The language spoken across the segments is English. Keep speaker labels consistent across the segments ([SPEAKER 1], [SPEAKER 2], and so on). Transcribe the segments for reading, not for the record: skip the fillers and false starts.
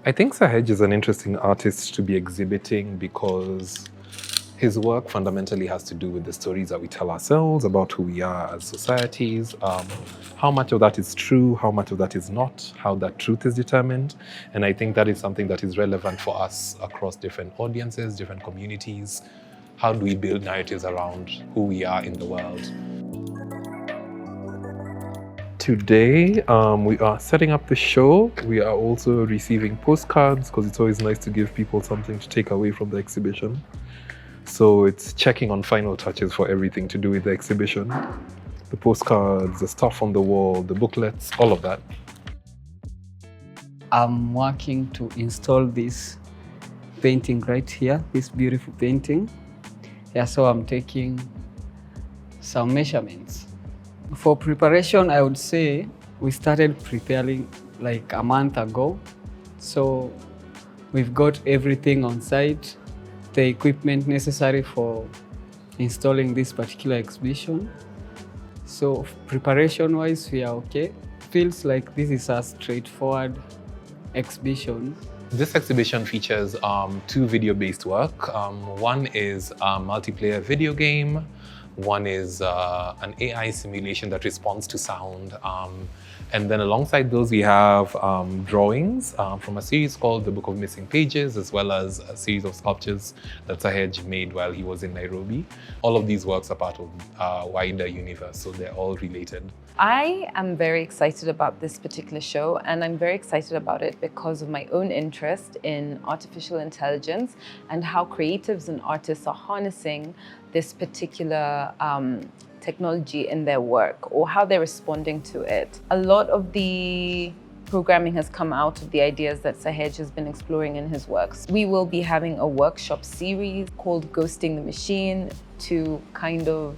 [SPEAKER 1] I think Sahej is an interesting artist to be exhibiting because his work fundamentally has to do with the stories that we tell ourselves about who we are as societies, how much of that is true, how much of that is not, how that truth is determined. And I think that is something that is relevant for us across different audiences, different communities. How do we build narratives around who we are in the world? Today, we are setting up the show. We are also receiving postcards because it's always nice to give people something to take away from the exhibition. So it's checking on final touches for everything to do with the exhibition. The postcards, the stuff on the wall, the booklets, all of that.
[SPEAKER 2] I'm working to install this painting right here, this beautiful painting. Yeah, so I'm taking some measurements. For preparation, I would say we started preparing like a month ago. So we've got everything on site, the equipment necessary for installing this particular exhibition. So preparation-wise, we are okay. Feels like this is a straightforward exhibition.
[SPEAKER 1] This exhibition features two video-based work. One is a multiplayer video game. One is an AI simulation that responds to sound. And then alongside those, we have drawings from a series called The Book of Missing Pages, as well as a series of sculptures that Sahej made while he was in Nairobi. All of these works are part of Wayfinder universe, so they're all related.
[SPEAKER 3] I am very excited about this particular show, and I'm very excited about it because of my own interest in artificial intelligence and how creatives and artists are harnessing this particular technology in their work, or how they're responding to it. A lot of the programming has come out of the ideas that Sahej has been exploring in his works. We will be having a workshop series called Ghosting the Machine to kind of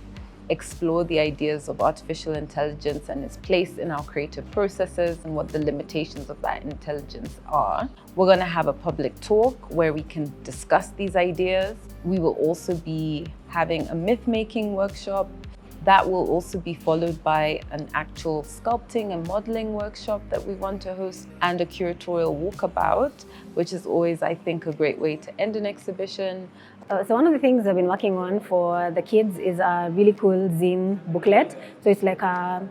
[SPEAKER 3] explore the ideas of artificial intelligence and its place in our creative processes and what the limitations of that intelligence are. We're going to have a public talk where we can discuss these ideas. We will also be having a myth-making workshop. That will also be followed by an actual sculpting and modeling workshop that we want to host, and a curatorial walkabout, which is always, I think, a great way to end an exhibition.
[SPEAKER 4] So one of the things I've been working on for the kids is a really cool zine booklet. So it's like a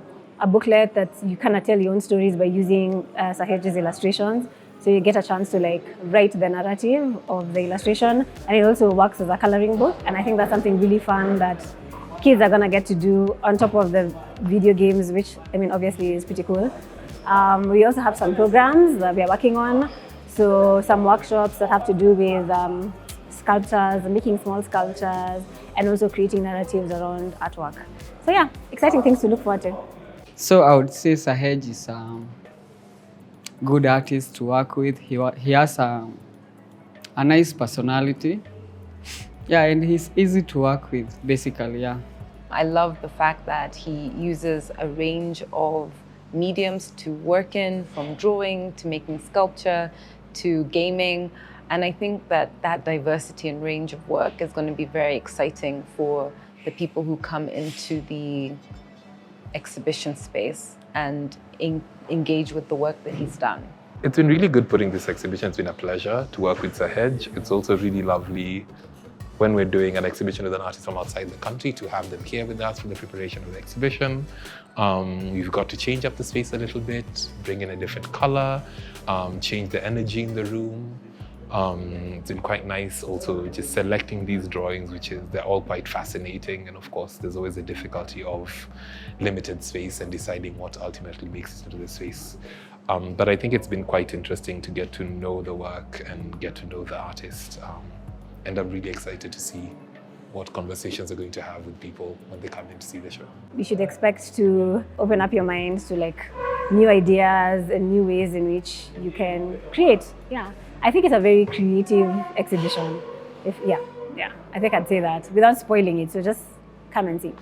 [SPEAKER 4] booklet that you kind of tell your own stories by using Sahej's illustrations. So you get a chance to like write the narrative of the illustration, and it also works as a coloring book. And I think that's something really fun that kids are gonna get to do on top of the video games, which I mean obviously is pretty cool. We also have some programs that we are working on. So some workshops that have to do with sculptures, making small sculptures, and also creating narratives around artwork. So yeah, exciting things to look forward to.
[SPEAKER 2] So I would say Sahej is a good artist to work with. He has a nice personality. Yeah, and he's easy to work with, basically, yeah.
[SPEAKER 3] I love the fact that he uses a range of mediums to work in, from drawing to making sculpture to gaming. And I think that that diversity and range of work is going to be very exciting for the people who come into the exhibition space and engage with the work that he's done.
[SPEAKER 1] It's been really good putting this exhibition. It's been a pleasure to work with Sahej. It's also really lovely when we're doing an exhibition with an artist from outside the country to have them here with us for the preparation of the exhibition. We've got to change up the space a little bit, bring in a different color, change the energy in the room. It's been quite nice also just selecting these drawings, they're all quite fascinating. And of course, there's always the difficulty of limited space and deciding what ultimately makes it into the space. But I think it's been quite interesting to get to know the work and get to know the artist. And I'm really excited to see what conversations are going to have with people when they come in to see the show.
[SPEAKER 4] You should expect to open up your mind to like new ideas and new ways in which you can create. Yeah, I think it's a very creative exhibition. Yeah, I think I'd say that without spoiling it. So just come and see.